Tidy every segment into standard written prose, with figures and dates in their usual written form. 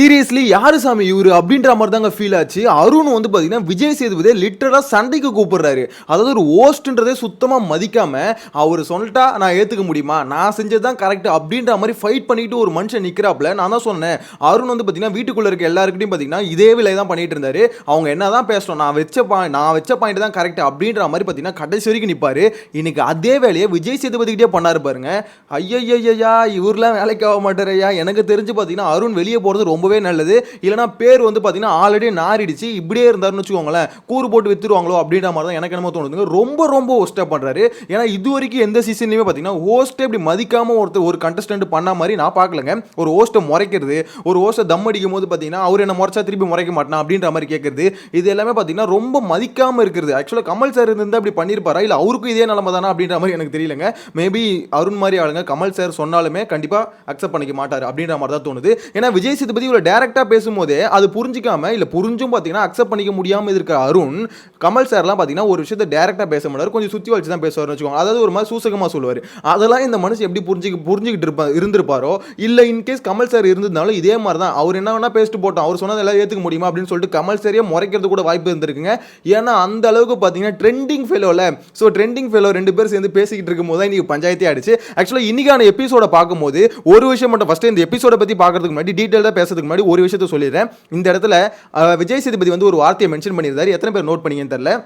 Seriously யாரு சாமி இவரு அப்படின்ற மாதிரி தாங்க ஃபீல் ஆச்சு. அருண் வந்து பாத்தீங்கன்னா விஜய் சேதுபதியை லிட்டரலா சண்டைக்கு கூப்பிடுறாரு. அதாவது ஒரு ஹோஸ்ட்ன்றதே சுத்தமா மதிக்காம அவர் சொல்லிட்டா நான் ஏத்துக்க முடியுமா, நான் செஞ்சதுதான் கரெக்ட் அப்படின்ற மாதிரி ஃபைட் பண்ணிட்டு ஒரு மனுஷன் நிக்கிறாப்ல. நான் தான் சொன்னேன், அருண் வந்து பாத்தீங்கன்னா வீட்டுக்குள்ள இருக்க எல்லாருக்கிட்டையும் பாத்தீங்கன்னா இதே வேலையை தான் பண்ணிட்டு இருந்தாரு. அவங்க என்னதான் பேசணும், நான் வச்ச பாயிண்ட் தான் கரெக்ட் அப்படின்ற மாதிரி பாத்தீங்கன்னா கடைசி வரைக்கும் நிப்பாரு. இன்னைக்கு அதே வேலையை விஜய் சேதுபதி கிட்டே பண்ணாரு பாருங்க. ஐயா இவர்லாம் வேலைக்கு ஆக மாட்டாரையா. எனக்கு தெரிஞ்சு பாத்தீங்கன்னா அருண் வெளியே போறது ரொம்பவே நல்லது. இல்லைனா பேர் வந்து பாத்தீங்கன்னா ஆல்ரெடி நாரிடுச்சு, இப்படியே இருந்தாருன்னு வச்சுக்கோங்களேன், கூறு போட்டு வித்துருவாங்களோ அப்படின்ற மாதிரி தான் எனக்கு என்னமோ தோணுதுங்க. ரொம்ப ஹோஸ்டா பண்றாரு. ஏன்னா இது வரைக்கும் எந்த சீசன்லயுமே பாத்தீங்கன்னா ஹோஸ்டே இப்படி மதிக்காம ஒரு கண்டஸ்டன்ட் பண்ண மாதிரி நான் பார்க்கலங்க. ஒரு ஹோஸ்ட்டை முறைக்கிறது, ஒரு ஹோஸ்ட்டை தம் அடிக்கும் போது பாத்தீங்கன்னா அவர் என்ன முறைச்சா திருப்பி முறைக்க மாட்டான் அப்படின்ற மாதிரி கேட்கறது, இது எல்லாமே பாத்தீங்கன்னா ரொம்ப மதிக்காம இருக்கிறது. ஆக்சுவலா கமல் சார் இருந்தா அப்படி பண்ணிருப்பாரா, இல்ல அவருக்கும் இதே நிலைமை தானா அப்படின்ற மாதிரி எனக்கு தெரியலங்க. மேபி அருண் மாதிரி ஆளுங்க கமல் சார் சொன்னாலுமே கண்டிப்பா அக்செப்ட் பண்ணிக்க மாட்டாரு அப்படின்ற மாதிரி தான் தோணுது. ஏன்னா விஜய் சேதுபதி இவ்வளவு டைரக்டா பேசும்போதே அது புரிஞ்சிக்காம இல்ல புரிஞ்சும் பாத்தீங்கன்னா அக்செப்ட் பண்ணிக்க முடியாம இருக்க அருண், கமல் சார்லாம் பாத்தீங்கன்னா ஒரு விஷயத்தை டைரக்டா பேச மாட்டாரு, கொஞ்சம் சுத்தி வச்சு தான் பேசுவார்னு வச்சுக்கோங்க. அதாவது ஒரு மாதிரி சூசகமா சொல்லுவாரு. அதெல்லாம் இந்த மனுஷன் எப்படி புரிஞ்சுக்கிட்டு இருந்திருப்பாரோ, இல்ல இன்கேஸ் கமல் சார் இருந்ததுனாலும் இதே மாதிரி தான் அவர் என்ன வேணா பேசிட்டு போட்டோம், அவர் சொன்னது எல்லாம் ஏத்துக்க முடியுமா அப்படின்னு சொல்லிட்டு கமல் சாரையே முறைக்கிறது கூட வாய்ப்பு இருந்திருக்குங்க. ஏன்னா அந்த அளவுக்கு பாத்தீங்கன்னா ட்ரெண்டிங் ஃபெலோல, சோ ட்ரெண்டிங் ஃபெலோ ரெண்டு பேர் சேர்ந்து பேசிக்கிட்டு இருக்கும்போது தான் இன்னைக்கு பஞ்சாயத்தே ஆயிடுச்சு. ஆக்சுவலா இன்னைக்கான எபிசோட பார்க்கும்போது ஒரு விஷயம் மட்டும் ஃபர்ஸ்ட் இந்த எபிசோட பத்தி பார்க்கிறதுக்கு முன்னாடி டீடைலா பேசுறதுக்கு முன்னாடி ஒரு விஷயத்தை சொல்லிடுறேன். இந்த இடத்துல விஜய் சேதுபதி வந்து ஒரு வார்த்தையை மென்ஷன் பண்ணியிருந்தாரு. எத்தனை பேர் நோட் பண்ணீங்கன்னு தெரியல.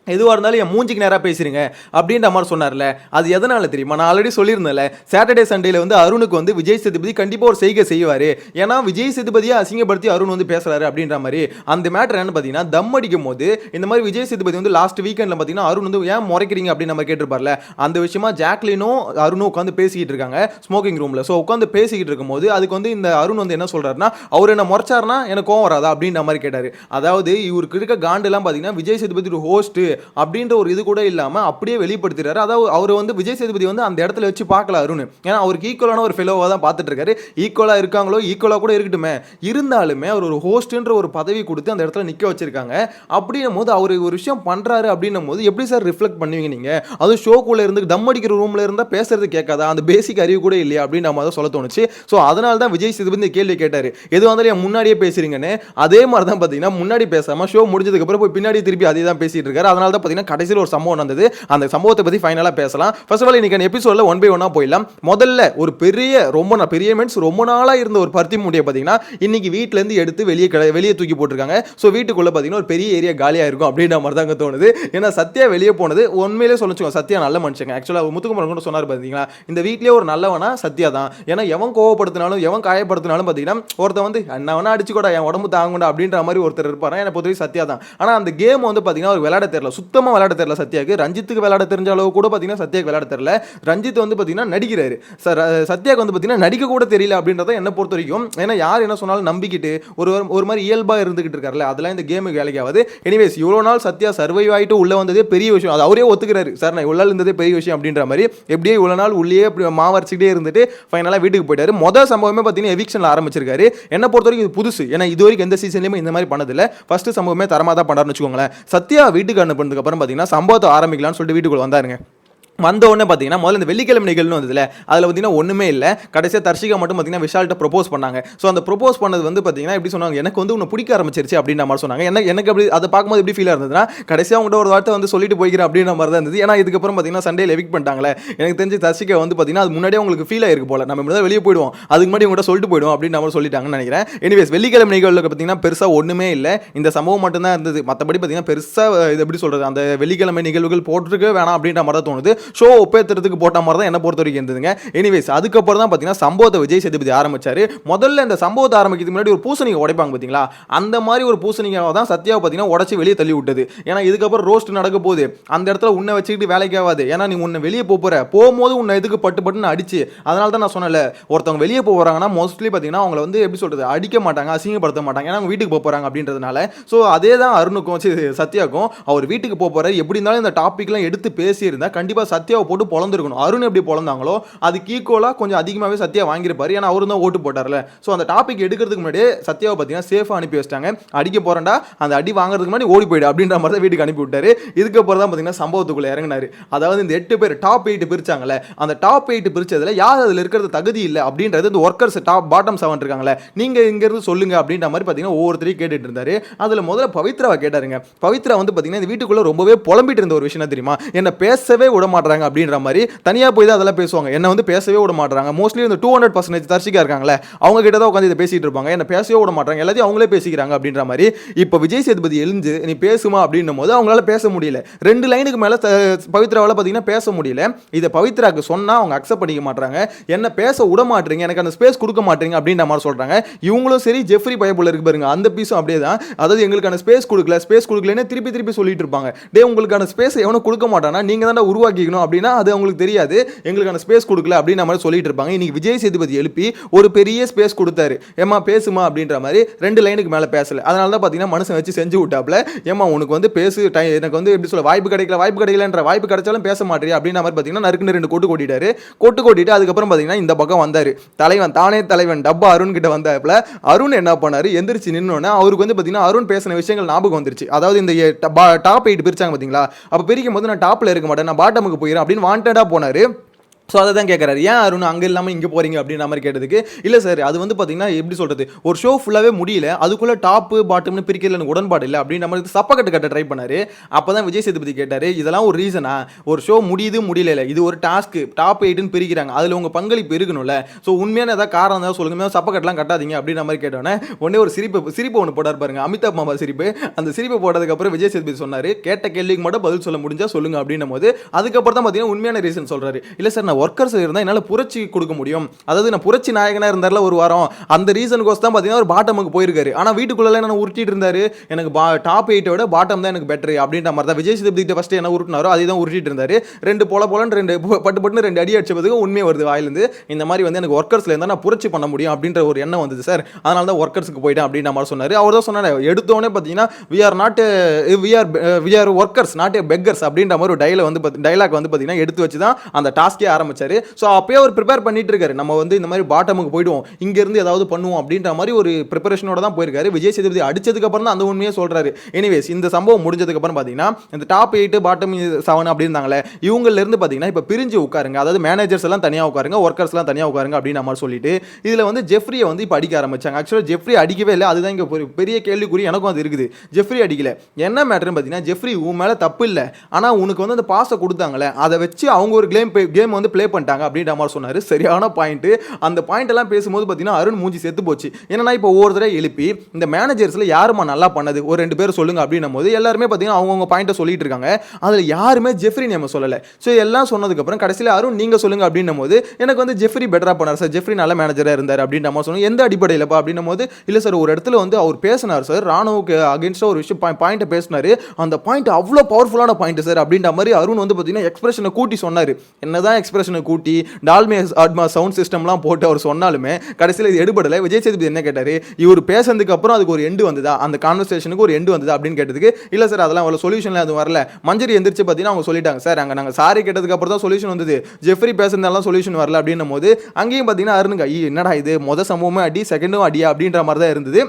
எதுவாக இருந்தாலும் என் மூஞ்சிக்கு நேராக பேசுறீங்க அப்படின்ற மாதிரி சொன்னார்ல. அது எதனால தெரியுமா, நான் ஆல்ரெடி சொல்லியிருந்தேன்ல, சாட்டர்டே சண்டேல வந்து அருணுக்கு வந்து விஜய் சேதுபதி கண்டிப்பாக ஒரு செய்கை செய்வார். ஏன்னா விஜய் சேதுபதியை அசிங்கப்படுத்தி அருண் வந்து பேசுறாரு அப்படின்ற மாதிரி. அந்த மேட்டர் என்னன்னு பார்த்தீங்கன்னா, தம் அடிக்கும் போது இந்த மாதிரி விஜய் சேதுபதி வந்து லாஸ்ட் வீக்கெண்டில் பார்த்தீங்கன்னா அருண் வந்து ஏன் முறைக்கிறீங்க அப்படின்னு நம்ம கேட்டிருப்பார்ல. அந்த விஷயமா ஜாக்லினும் அருணும் உட்காந்து பேசிக்கிட்டு இருக்காங்க ஸ்மோக்கிங் ரூமில். ஸோ உட்காந்து பேசிக்கிட்டு இருக்கும்போது அதுக்கு வந்து இந்த அருண் வந்து என்ன சொல்றாருன்னா, அவர் என்ன முறைச்சாருன்னா எனக்கு கோவம் வராதா அப்படின்ற மாதிரி கேட்டார். அதாவது இவருக்கு இருக்க காண்டெல்லாம் பார்த்தீங்கன்னா விஜய் சேதுபதி ஒரு ஹோஸ்ட் அப்படின்ற ஒரு இது கூட இல்லாம அப்படியே வெளிப்படுத்துறாரு. அதாவது அவர் வந்து விஜய் சேதுபதி வந்து அந்த இடத்துல வச்சு பார்க்கல அருண். ஏன்னா அவருக்கு ஈக்குவலான ஒரு ஃபெலோவா தான் பார்த்துட்டு இருக்காரு. ஈக்குவலா இருக்காங்களோ, ஈக்குவலா கூட இருக்கட்டுமே, இருந்தாலுமே அவர் ஒரு ஹோஸ்ட்ன்ற ஒரு பதவி கொடுத்து அந்த இடத்துல நிக்க வச்சிருக்காங்க. அப்படின்னும் போது அவர் ஒரு விஷயம் பண்றாரு அப்படின்னும் போது எப்படி சார் ரிஃப்ளெக்ட் பண்ணுவீங்க நீங்க? அது ஷோக்குள்ள இருந்து தம் அடிக்கிற ரூம்ல இருந்தா பேசுறது கேட்காதா, அந்த பேசிக் அறிவு கூட இல்லையா அப்படின்னு நம்ம அதை சொல்ல தோணுச்சு. ஸோ அதனால தான் விஜய் சேதுபதி இந்த கேள்வி கேட்டாரு, எது வந்தாலும் முன்னாடியே பேசுறீங்கன்னு. அதே மாதிரி தான் பார்த்தீங்கன்னா முன்னாடி பேசாம ஷோ முடிஞ்சதுக்கு அப்புறம் போய் பின்னாடி திருப்பி அதே தான் பேசிட்டு இருக்காரு. அதனால தான் கடைசியில் ஒரு சம்பவம் நடந்தது. அந்த சம்பவத்தை பத்தி ஃபைனலா பேசலாம். ஃபர்ஸ்ட் ஆஃப் ஆல் இன்னைக்கு எபிசோட்ல ஒன் பை ஒன்னா போயிடலாம். முதல்ல ஒரு ரொம்ப நாளா இருந்த ஒரு பருத்தி மூட்டையை பாத்தீங்கன்னா இன்னைக்கு வீட்ல இருந்து எடுத்து வெளியே தூக்கி போட்டுருக்காங்க. சோ வீட்டுக்குள்ள பாத்தீங்கன்னா ஒரு பெரிய ஏரியா காலியா இருக்கும் அப்படின்ற மாதிரி தான் தோணுது. ஏன்னா சத்யா வெளியே போனது உண்மையிலே சொல்லுச்சுங்க, சத்யா நல்ல மனுஷங்க. ஆக்சுவலா முத்துக்குமரன் கூட சொன்னார் பாத்தீங்களா, இந்த வீட்லயே ஒரு நல்லவனா சத்யா தான். ஏன்னா எவன் கோவப்படுத்தினாலும் எவன் காயப்படுத்தினாலும் பாத்தீங்கன்னா ஒருத்தன் வந்து என்ன வேணா அடிச்சுக்கூட என் உடம்பு தாங்குண்டா அப்படின்ற மாதிரி ஒருத்தர் இருப்பாரு. எனக்கு பொதுவாக சத்யா தான். ஆனா அந்த கேம் வந்து பாத்தீங்கன்னா ஒரு விளையாட தெரியல, சுத்தமா விளையாட தெரியல சத்யாக்கு. ரஞ்சித்துக்கு விளையாட தெரிஞ்ச அளவு கூட பாத்தீங்கன்னா சத்யாக்கு விளையாட தெரியல. ரஞ்சித் வந்து பாத்தீங்கன்னா நடிக்கிறாரு, சத்யாக்கு வந்து பாத்தீங்கன்னா நடிக்க கூட தெரியல அப்படின்றத என்ன பொறுத்த வரைக்கும். ஏன்னா யார் என்ன சொன்னாலும் நம்பிக்கிட்டு ஒரு மாதிரி இயல்பா இருந்துகிட்டு இருக்காருல்ல, அதெல்லாம் இந்த கேமுக்கு வேலைக்கு ஆகாது. எனிவேஸ் இவ்வளவு நாள் சத்யா சர்வைவ் ஆயிட்டு உள்ள வந்ததே பெரிய விஷயம். அது அவரே ஒத்துக்கிறாரு, சார் நான் இவ்வளவு நாள் இருந்ததே பெரிய விஷயம் அப்படின்ற மாதிரி. எப்படியே இவ்வளவு நாள் உள்ளே மாவரிச்சுட்டே இருந்துட்டு ஃபைனலா வீட்டுக்கு போயிட்டாரு. முதல் சம்பவமே பாத்தீங்கன்னா எவிக்ஷன்ல ஆரம்பிச்சிருக்காரு. என்ன பொறுத்த வரைக்கும் இது புதுசு. ஏன்னா இது வரைக்கும் எந்த சீசன்லயுமே இந்த மாதிரி பண்ணதில்ல. ஃபர்ஸ்ட் சம்பவமே தரமா தான் பண்ணாருன்னு வச்சுக்கோங்களேன். சத்யா வீட்டுக்கு அனுப்புனதுக்கு அப்புறம் பாத்தீங்கன்னா சம்பவத்தை ஆரம்பிக்கலாம்னு சொல்லிட்டு வீட்டுக்குள்ள வந்தாருங்க. வந்த உடனே பார்த்தீங்கன்னா முதல்ல இந்த வெள்ளிக்கிழமை நிகழ்வு வந்ததுல அதில் பார்த்தீங்கன்னா ஒன்றுமே இல்லை. கடைசியாக தர்ஷிகா மட்டும் பார்த்தீங்கன்னா விஷால்கிட்ட ப்ரொபோஸ் பண்ணாங்க. ஸோ அந்த ப்ரொபோஸ் பண்ணது வந்து பார்த்தீங்கன்னா எப்படி சொன்னாங்க, எனக்கு வந்து உன்னை பிடிக்க ஆரம்பிச்சிருச்சு அப்படின்ற மாதிரி சொன்னாங்க. எனக்கு அப்படி அதை பார்க்கும்போது எப்படி ஃபீலாக இருந்ததுன்னா, கடைசியாக அவங்கள்ட்ட ஒரு வார்த்தை வந்து சொல்லிட்டு போய்க்கிறேன் அப்படின்ற மாதிரி தான் இருந்தது. ஏன்னா இதுக்கப்புறம் பார்த்தீங்கன்னா சண்டேல எவிக்ட் பண்ணிட்டாங்களே, எனக்கு தெரிஞ்சு தர்ஷிகா வந்து பார்த்தீங்கன்னா அது முன்னாடியே உங்களுக்கு ஃபீல் ஆயிருக்கு போல, நம்ம முன்னாடி வெளியே போயிடுவோம், அதுக்கு முன்னாடி உங்கள்கிட்ட சொல்லிட்டு போயிடுவோம் அப்படின்னு நம்ம சொல்லிட்டாங்கன்னு நினைக்கிறேன். எனிவேஸ் வெள்ளிக்கிழமை நிகழ்வுக்கு பார்த்தீங்கன்னா பெருசாக ஒன்றுமே இல்லை, இந்த சம்பவம் மட்டும்தான் இருந்தது. மற்றபடி பார்த்தீங்கன்னா பெருசாக இது எப்படி சொல்கிறது, அந்த வெள்ளிக்கிழமை நிகழ்வுகள் போட்டிருக்க வேணாம் அப்படின்ற மாதிரி தான் தோணுது. ஷோ ஒப்பேற்று போட்ட மாதிரி தான் என்ன பொறுத்த வரைக்கும் இருந்ததுங்க. எனிவேஸ் அதுக்கப்புறம் தான் பார்த்தீங்கன்னா சம்பவத்தை விஜய் சேதுபதி ஆரம்பிச்சாரு. முதல்ல இந்த சம்பவத்தை ஆரம்பிக்கிறதுக்கு முன்னாடி ஒரு பூசணியை உடைப்பாங்க பார்த்தீங்களா, அந்த மாதிரி ஒரு பூசணியை தான் சத்யாவை பார்த்தீங்கன்னா உடைச்சு வெளியே தள்ளி விட்டது. ஏன்னா இதுக்கப்புறம் ரோஸ்ட் நடக்க போகுது, அந்த இடத்துல உன்னை வச்சுக்கிட்டு வேலைக்கு ஆகாது. ஏன்னா நீ உன்னை வெளியே போகும்போது உன்னை எதுக்கு பட்டுன்னு அடிச்சு, அதனால தான் நான் சொன்னல, ஒருத்தவங்க வெளியே போகிறாங்கன்னா மோஸ்ட்லி பார்த்தீங்கன்னா அவங்களை வந்து எப்படி சொல்றது அடிக்க மாட்டாங்க, அசிங்கப்படுத்த மாட்டாங்க, ஏன்னா அவங்க வீட்டுக்கு போகிறாங்க அப்படின்றதுனால. ஸோ அதே தான் அருணுக்கும் சத்யாக்கும், அவர் வீட்டுக்கு போகிறாரு. எப்படி இருந்தாலும் இந்த டாபிக்லாம் எடுத்து பேசியிருந்தா கண்டிப்பாக சத்யாவை போட்டு பொழந்திருக்கணும். அருண் எப்படி பொழந்தாங்களோ அதுக்கு ஈக்குவலா கொஞ்சம் அதிகமாகவே சத்யா வாங்கியிருப்பாரு. ஏன்னா அவரு தான் ஓட்டு போட்டார்ல. ஸோ அந்த டாபிக் எடுக்கிறதுக்கு முன்னாடியே சத்யாவை பார்த்தீங்கன்னா சேஃபாக அனுப்பி வச்சிட்டாங்க. அடிக்க போறேன்டா, அந்த அடி வாங்குறதுக்கு முன்னாடி ஓடி போயிடு அப்படின்ற மாதிரி தான் வீட்டுக்கு அனுப்பி விட்டாரு. இதுக்கப்புறம் தான் பார்த்தீங்கன்னா சம்பவத்துக்குள்ள இறங்கினாரு. அதாவது இந்த 8 பேர் டாப் 8 பிரிச்சாங்கல்ல, அந்த டாப் 8 பிரிச்சதுல யார் அதில் இருக்கிறது தகுதி இல்லை அப்படின்றது இந்த ஒர்க்கர்ஸ் டாப் பாட்டம் 7 இருக்காங்களே, நீங்க இங்க இருந்து சொல்லுங்க அப்படின்ற மாதிரி பார்த்தீங்கன்னா ஒவ்வொருத்தரையும் கேட்டுட்டு இருந்தாரு. அதுல முதல்ல பவித்ராவை கேட்டாருங்க. பவித்ரா வந்து பார்த்தீங்கன்னா இந்த வீட்டுக்குள்ள ரொம்பவே புலம்பிட்டு இருந்த ஒரு விஷயம் தெரியுமா, என்ன பேசவே விட மாட்டாங்க அப்படின்ற மாதிரி. தனியா போய் தான் அதெல்லாம் பேசுவாங்க, என்ன வந்து பேசவே விட மாட்டாங்க. மோஸ்ட்லி இந்த 200% தர்ஷிகா இருக்காங்களே, அவங்க கிட்ட தான் உட்காந்து இதை பேசிட்டு இருப்பாங்க. என்ன பேசவே விட மாட்டாங்க, எல்லாத்தையும் அவங்களே பேசிக்கிறாங்க அப்படின்ற மாதிரி. இப்போ விஜய் சேதுபதி எழுந்து நீ பேசுமா அப்படின்னும் போது அவங்களால பேச முடியல. 2 லைனுக்கு மேல பவித்ராவால பார்த்தீங்கன்னா பேச முடியல. இதை பவித்ராக்கு சொன்னா அவங்க அக்செப்ட் பண்ணிக்க மாட்டாங்க. என்ன பேச விட மாட்டீங்க, எனக்கு அந்த ஸ்பேஸ் கொடுக்க மாட்டீங்க அப்படின்ற மாதிரி சொல்றாங்க. இவங்களும் சரி ஜெஃப்ரி பயபுள்ள இருக்கு பாருங்க, அந்த பீஸும் அப்படியே தான். அதாவது எங்களுக்கான ஸ்பேஸ் கொடுக்கலன்னு திருப்பி திருப்பி சொல்லிட்டு இருப்பாங்க. டே உங்களுக்கான ஸ்பேஸ் எவனும் கொடுக்க மாட்டானா, நீங்க தான் உருவாக்கிக்கணும் அப்படின்னா அது அவங்களுக்கு தெரியாது. எங்களுக்கான ஸ்பேஸ் கொடுக்கல அப்படின்ற மாதிரி சொல்லிட்டு இருப்பாங்க. இன்னைக்கு விஜய் சேதுபதி எழுப்பி ஒரு பெரிய ஸ்பேஸ் கொடுத்தாரு. ஏமா பேசுமா அப்படின்ற மாதிரி 2 லைனுக்கு மேல பேசல. அதனால தான் பார்த்தீங்கன்னா மனுஷன் வச்சு செஞ்சு விட்டாப்ல. ஏமா உனக்கு வந்து பேசு, எனக்கு வந்து எப்படி சொல்ல வாய்ப்பு கிடைக்கலன்ற வாய்ப்பு கிடைச்சாலும் பேச மாட்டேறியா அப்படின்ற மாதிரி பார்த்தீங்கன்னா நறுக்குன்னு 2 கொட்டு கொட்டிட்டு அதுக்கப்புறம் பார்த்தீங்கன்னா இந்த பக்கம் வந்தாரு. தலைவன் டப்பா அருண் கிட்ட வந்தாப்ல. அருண் என்ன பண்ணாரு, எந்திரிச்சு நின்னோன்னே அவருக்கு வந்து பார்த்தீங்கன்னா அருண் பேசின விஷயங்கள் ஞாபகம் வந்துருச்சு. அதாவது இந்த டாப் 8 பிரிச்சாங்க பார்த்தீங்களா, அப்போ பிரிக்கும் போது நான் டாப்ல இருக்க மாட்டேன், நான் பாட்டமுக்கு போயிடுறேன் அப்படின்னு வாண்டடா போனாரு. ஸோ அதை தான் கேட்குறாரு, ஏன் அருண் அங்கே இல்லாமல் இங்கே போகிறீங்க அப்படின்ற மாதிரி கேட்டதுக்கு, இல்லை சார் அது வந்து பார்த்தீங்கன்னா எப்படி சொல்கிறது, ஒரு ஷோ ஃபுல்லாகவே முடியல, அதுக்குள்ளே டாப்பு பாட்டம்னு பிரிக்கிறதுல எனக்கு உடன்பாடு இல்லை அப்படின்ற மாதிரி சப்பக்கட்டு கட்ட ட்ரை பண்ணார். அப்போ தான் விஜய் சேதுபதி கேட்டார், இதெல்லாம் ஒரு ரீசனா, ஒரு ஷோ முடியல, இது ஒரு டாஸ்க்கு, டாப் 8ன்னு பிரிக்கிறாங்க, அதில் உங்கள் பங்களிப்பு இருக்கணும்ல, ஸோ உண்மையான ஏதாவது காரணம் தான் சொல்லுங்க, சப்பக்கட்டெலாம் கட்டாதீங்க அப்படின்ற மாதிரி கேட்டோன்னே உடனே ஒரு சிரிப்பு ஒன்று போட்டார் பாருங்க, அமிதாப் மாமா சிரிப்பு. அந்த சிரிப்பு போட்டதுக்கப்புறம் விஜய் சேதுபதி சொன்னார், கேட்ட கேள்விக்கு மட்டும் பதில் சொல்ல முடிஞ்சா சொல்லுங்க அப்படின்னும் போது அதுக்கப்புறம் தான் பார்த்தீங்கன்னா உண்மையான ரீசன் சொல்கிறாரு. இல்லை சார் ஒர்க்கர்ஸ் இருந்தால் என்னால் புரட்சி கொடுக்க முடியும், அதாவது நான் புரட்சி நாயகனாக இருந்தார்ல ஒரு வாரம், அந்த ரீசனுக்கோஸ் தான் பார்த்தீங்கன்னா ஒரு பாட்டமுக்கு போயிருக்காரு. ஆனால் வீட்டுக்குள்ளே என்ன உருட்டிட்டு இருந்தாரு, எனக்கு டாப் 8 விட பாட்டம் தான் எனக்கு பெட்டர் அப்படின்ற மாதிரி தான் விஜய் சேதுபதி ஃபர்ஸ்ட் என்ன உருட்டினாரோ அதே தான் உருட்டிட்டு இருந்தாரு. 2 போலன்னு 2 பட்டு 2 அடி அடிச்சதுக்கு உண்மையை வருது வாயிலிருந்து. இந்த மாதிரி வந்து எனக்கு ஒர்க்கர்ஸ்ல இருந்தால் நான் புரட்சி பண்ண முடியும் அப்படின்ற ஒரு எண்ணம் வந்தது சார், அதனால தான் ஒர்க்கர்ஸுக்கு போயிட்டேன் அப்படின்ற மாதிரி சொன்னார். அவர் தான் சொன்னார், எடுத்தோடனே பார்த்தீங்கன்னா we are workers not beggars அப்படின்ற மாதிரி ஒரு டைலாக் வந்து பார்த்தீங்கன்னா எடுத்து வச்சு தான் அந்த டாஸ்கே ஆரம்பிச்சாரு. ஸோ அப்பயே அவர் ப்ரிப்பேர் பண்ணிட்டு இருக்காரு, நம்ம வந்து இந்த மாதிரி பாட்டமுக்கு போயிடுவோம், இங்கேருந்து ஏதாவது பண்ணுவோம் அப்படின்ற மாதிரி ஒரு ப்ரிப்பரேஷனோட தான் போயிருக்காரு. விஜய் சேதுபதி அடிச்சதுக்கு அப்புறம் தான் அந்த உண்மையை சொல்றாரு. எனிவேஸ் இந்த சம்பவம் முடிஞ்சதுக்கு அப்புறம் பார்த்தீங்கன்னா இந்த டாப் 8 பாட்டம் 7 அப்படி இருந்தாங்களே, இவங்கல இருந்து பார்த்தீங்கன்னா இப்போ பிரிஞ்சு உட்காருங்க, அதாவது மேனேஜர்ஸ் எல்லாம் தனியாக உட்காருங்க, ஒர்க்கர்ஸ் எல்லாம் தனியாக உட்காருங்க அப்படின்னு மாதிரி சொல்லிட்டு இதில் வந்து ஜெஃப்ரியை வந்து இப்போ அடிக்க ஆரம்பிச்சாங்க. ஆக்சுவலாக ஜெஃப்ரி அடிக்கவே இல்லை, அதுதான் இங்கே பெரிய கேள்விக்குறி எனக்கும் அது இருக்குது. ஜெஃப்ரி அடிக்கல, என்ன மேட்டர்னு பார்த்தீங்கன்னா ஜெஃப்ரி உன் மேலே தப்பு இல்லை, ஆனால் உனக்கு வந்து அந்த பாஸை கொடுத்தாங்களே அதை வச்சு அவங்க ஒரு கேம் வந்து ப்ளே பண்ணிட்டாங்க அப்படின்ற மாதிரி சொன்னார். சரியான பாயிண்ட். அந்த பாயிண்ட் எல்லாம் பேசும்போது பார்த்தீங்கன்னா அருண் மூஞ்சி செத்து போச்சு. ஏன்னா இப்போ ஒவ்வொருத்தரை எழுப்பி இந்த மேனேஜர்ஸ்ல யாருமா நல்லா பண்ணது ஒரு 2 பேர் சொல்லுங்க அப்படின்னும் போது எல்லாருமே பார்த்தீங்கன்னா அவங்கவுங்க பாயிண்ட்டை சொல்லிட்டு இருக்காங்க. அதில் யாருமே ஜெஃப்ரி நேம் சொல்லலை. ஸோ எல்லாம் சொன்னதுக்கப்புறம் கடைசியில் அருண் நீங்கள் சொல்லுங்க அப்படின்னும் போது எனக்கு வந்து ஜெஃப்ரி பெட்டராக பண்ணார் சார், ஜெஃப்ரி நல்ல மேனேஜராக இருந்தார் அப்படின்ற மாதிரி சொன்னோம். எந்த அடிப்படையில்ப்பா அப்படின்னும் போது இல்லை சார் ஒரு இடத்துல வந்து அவர் பேசினார் சார், ராணுவுக்கு அகேன்ஸ்டாக ஒரு விஷயம் பாயிண்ட்டை பேசினார், அந்த பாயிண்ட் அவ்வளோ பவர்ஃபுல்லான பாயிண்ட் சார் அப்படின்ற மாதிரி அருண் வந்து பார்த்தீங்கன்னா எக்ஸ்பிரஷனை கூட்டி சொன்னார். என்னதான் எக்ஸ்பிரஷனை கூட்டி டால்மே சவுண்ட் சிஸ்டம்லாம் போட்டு அவர் சொன்னாலுமே கடைசியில் இது எடுபடலை. விஜய் சேதுபதி என்ன கேட்டார், இவர் பேசுறதுக்கு அப்புறம் அதுக்கு ஒரு எண்டு வந்ததா, அந்த கான்வர்சேஷனுக்கு ஒரு எண்டு வந்ததா அப்படின்னு கேட்டதுக்கு இல்லை சார் அதெல்லாம் அவ்வளோ சொல்யூஷன்ல அது வரல. மஞ்சரி எந்திரிச்சு பார்த்தீங்கன்னா அவங்க சொல்லிட்டாங்க சார், அங்கே நாங்கள் சாரி கேட்டதுக்கு அப்புறம் தான் சொல்யூஷன் வந்தது, ஜெஃப்ரி பேசுறதுனால சொல்யூஷன் வரல அப்படின்னும் போது அங்கேயும் பார்த்தீங்கன்னா அருணுங்க என்னடா இது மொதல் சம்பவமே அடி செகண்டும் அடியா அப்படின்ற மாதிரி தான் இருந்தது.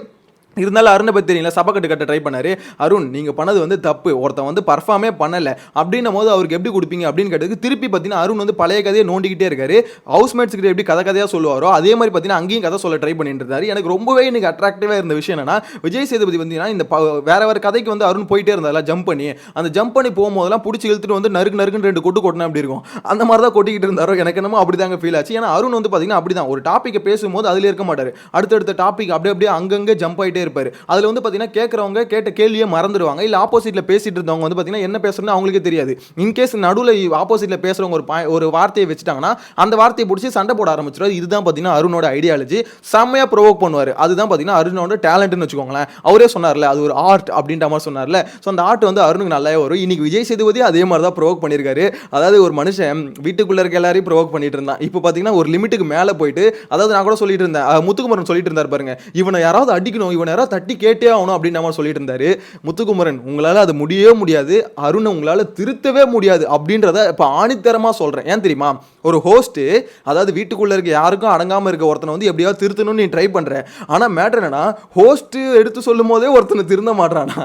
இருந்தாலும் அருணை பற்றி தெரியல, சப்பக்கட்டு கட்ட ட்ரை பண்ணாரு. அருண் நீங்கள் பண்ணது வந்து தப்பு, ஒருத்தன் வந்து பர்ஃபார்மே பண்ணலை அப்படின்னும் போது அவருக்கு எப்படி கொடுப்பீங்க அப்படின்னு கேட்டதுக்கு திருப்பி பார்த்தீங்கன்னா அருண் வந்து பழைய கதையை நோண்டிக்கிட்டே இருக்காரு. ஹவுஸ்மேட்ஸ் கிட்ட எப்படி கதையாக சொல்லுவாரோ அதே மாதிரி பார்த்தீங்கன்னா அங்கேயும் கதை சொல்ல ட்ரை பண்ணிட்டு இருந்தாரு. எனக்கு ரொம்பவே எனக்கு அட்ராக்டிவாக இருந்த விஷயம் என்னன்னா விஜய் சேதுபதி வந்து இந்த வேற கதைக்கு வந்து அருண் போயிட்டே இருந்தால ஜம்ப் பண்ணி போகும்போதெல்லாம் பிடிச்சி இழுத்துட்டு வந்து நறுக்குன்னு 2 கொட்டினா அப்படி இருக்கும், அந்த மாதிரி தான் கொட்டிக்கிட்டு இருந்தாரோ. எனக்கு என்னமோ அப்படி தாங்க ஃபீல் ஆச்சு. ஏன்னா அருண் வந்து பார்த்தீங்கன்னா அப்படி தான் ஒரு டாப்பிக்கை பேசும்போது அதில் இருக்க மாட்டார், அடுத்தடுத்த டாபிக் அப்படியே அங்கங்கே ஜம்ப் ஆகிட்டே இருப்பாரு. அதுல வந்து பாத்தீங்கன்னா கேட்கறவங்க கேட்ட கேள்வியை மறந்துடுவாங்க, இல்ல ஆப்போசிட்ல பேசிட்டு இருந்தவங்க வந்து பாத்தீங்கன்னா என்ன பேசுறதுன்னு அவங்களுக்கே தெரியாது. இன்கேஸ் நடுவுல ஆப்போசிட்ல பேசுறவங்க ஒரு வார்த்தையை வச்சுட்டாங்கன்னா அந்த வார்த்தையை பிடிச்சி சண்டை போட ஆரம்பிச்சிருவாரு. இதுதான் பாத்தீங்கன்னா அருணோட ஐடியாலஜி, செம்மையா ப்ரோவோக் பண்ணுவாரு. அதுதான் பாத்தீங்கன்னா அருணோட டேலண்ட்னு வச்சுக்கோங்களேன். அவரே சொன்னார்ல அது ஒரு ஆர்ட் அப்படின்ற மாதிரி சொன்னார்ல. ஸோ அந்த ஆர்ட் வந்து அருணுக்கு நல்லாவே வரும். இன்னைக்கு விஜய் சேதுபதி அதே மாதிரி தான் ப்ரோவோக் பண்ணியிருக்காரு. அதாவது ஒரு மனுஷன் வீட்டுக்குள்ள இருக்க எல்லாரையும் ப்ரோவோக் பண்ணிட்டு இருந்தான், இப்போ பாத்தீங்கன்னா ஒரு லிமிட்டுக்கு மேல போயிட்டு, அதாவது நான் கூட சொல்லிட்டு இருந்தேன், முத்துக்குமரன் சொல்லிட்டு இருந்தார் பாருங்க, இவனை யாராவது அடிக்கணும், இவனை நேரம் தட்டி கேட்டே ஆகணும் அப்படின்னு நம்ம சொல்லிட்டு இருந்தாரு. முத்துக்குமரன், உங்களால் அது முடியவே முடியாது, அருணை உங்களால் திருத்தவே முடியாது அப்படின்றத இப்போ ஆணித்தரமாக சொல்கிறேன். ஏன் தெரியுமா, ஒரு ஹோஸ்ட்டு, அதாவது வீட்டுக்குள்ளே இருக்க யாருக்கும் அடங்காமல் இருக்க ஒருத்தனை வந்து எப்படியாவது திருத்தணும்னு நீ ட்ரை பண்ணுற. ஆனால் மேட்டர் என்னன்னா, ஹோஸ்ட்டு எடுத்து சொல்லும் போதே ஒருத்தனை திருந்த மாட்டானா,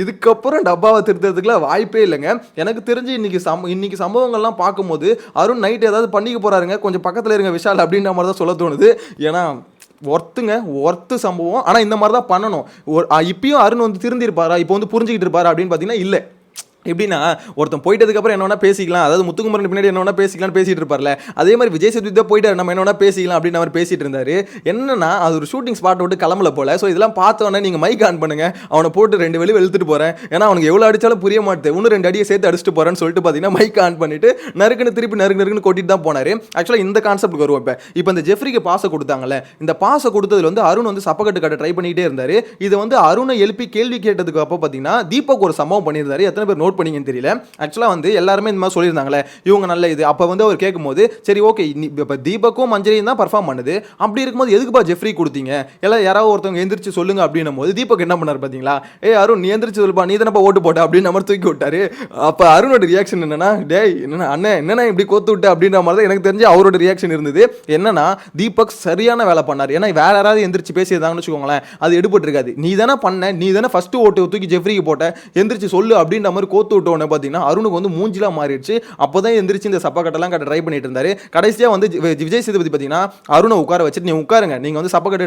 இதுக்கப்புறம் டப்பாவை திருத்துறதுக்குலாம் வாய்ப்பே இல்லைங்க. எனக்கு தெரிஞ்சு இன்னைக்கு சம்பவங்கள்லாம் பார்க்கும்போது அருண் நைட் ஏதாவது பண்ணிக்க போறாருங்க, கொஞ்சம் பக்கத்தில் இருங்க விஷால் அப்படின்ற மாதிரி தான் சொல்ல தோணுது. ஏன்னா ஒர்த்து சம்பவம். ஆனால் இந்த மாதிரி தான் பண்ணணும். இப்பயும் அருண் வந்து திருந்திருப்பாரா, இப்போ வந்து புரிஞ்சுக்கிட்டு இருப்பாரா அப்படின்னு பார்த்தீங்கன்னா இல்லை. எப்படின்னா, ஒருத்தன் போயிட்டதுக்கப்புறம் என்ன வேணா பேசிக்கலாம், அதாவது முத்துக்குமரன் பின்னாடி என்ன வேணா பேசிக்கலாம்னு பேசிட்டு இருப்பார்ல, அதே மாதிரி விஜய் சேதுபதி தான் போயிட்டாரு, நம்ம என்ன வேணா பேசிக்கலாம் அப்படின்னு அவர் பேசிட்டு இருந்தாரு. என்னன்னா, அது ஒரு ஷூட்டிங் ஸ்பாட் விட்டு கிளம்பல போல. ஸோ இதெல்லாம் பார்த்தோன்னே நீங்கள் மைக் ஆன் பண்ணுங்க, அவனை போட்டு 2 வெளியே வெளுத்துட்டு போகிறேன், ஏன்னா அவனுக்கு எவ்வளோ அடிச்சாலும் புரிய மாட்டேது, இன்னும் 2 அடியை சேர்த்து அடிச்சுட்டு போகிறேன்னு சொல்லிட்டு பார்த்தீங்கன்னா மைக் ஆன் பண்ணிட்டு நறுக்குன்னு கொட்டிட்டு தான் போனார். ஆக்சுவலாக இந்த கான்செப்ட் வருவோம். இப்போ இந்த ஜெஃப்ரிக்கு பாசை கொடுத்தாங்கல்ல, இந்த பாசை கொடுத்ததுல வந்து அருண் வந்து சப்பக்கட்டு கட்ட ட்ரை பண்ணிக்கிட்டே இருந்தார். இதை வந்து அருணை எழுப்பி கேள்வி கேட்டதுக்கு அப்போ பார்த்தீங்கன்னா தீபக் ஒரு சம்பவம் பண்ணியிருந்தாரு. எத்தனை பேர் நோட் பண்ணீங்கன்னு தெரியல. ஆக்சுவலாக வந்து எல்லாருமே இந்த மாதிரி சொல்லியிருந்தாங்களே, இவங்க நல்ல இது. அப்போ வந்து அவர் கேட்கும்போது, சரி ஓகே, இப்போ தீபக்கும் மஞ்சரியும் தான் பர்ஃபார்ம் பண்ணுது, அப்படி இருக்கும்போது எதுக்குப்பா ஜெஃப்ரி கொடுத்தீங்க, எல்லாம் யாராவது ஒருத்தவங்க எந்திரிச்சு சொல்லுங்க அப்படின்னும் போது தீபக் என்ன பண்ணார் பார்த்தீங்களா, அருண் நீ எந்திரிச்சு சொல்லுப்பா, நீ தானப்பா ஓட்டு போட்ட அப்படின்னு நம்ம தூக்கி விட்டாரு. அப்போ அருணோட ரியாக்ஷன் என்னன்னா, டேய் என்னன்னா அண்ணன் என்னன்னா இப்படி கோத்து விட்ட அப்படின்ற மாதிரி தான் எனக்கு தெரிஞ்சு அவரோட ரியாக்ஷன் இருந்தது. என்னன்னா, தீபக் சரியான வேலை பண்ணார். ஏன்னா வேற யாராவது எந்திரிச்சு பேசியிருந்தாங்கன்னு வச்சுக்கோங்களேன், அது எடுபட்டு இருக்காது. நீ தானே பண்ண, நீ தானே ஃபர்ஸ்ட் ஓட்டு தூக்கி ஜெஃப்ரிக்கு போட்ட, எந்திரிச்சு சொல்லு அப்படின்ற மாதிரி கோத்து விட்டோன்னு பார்த்தீங்கன்னா அருணுக்கு வந்து மூஞ்சிலாம் மாறிடுச்சு. அப்போதான் எந்திரிச்சு இந்த சப்பக்கட்டெல்லாம் கட்ட ட்ரை பண்ணிட்டு இருந்தாரு. கடைசியாக வந்து விஜய் சேதுபதி பார்த்தீங்கன்னா அருணை உட்கார வச்சுட்டு, நீ உட்காருங்க, நீங்க வந்து சப்பக்கட்டு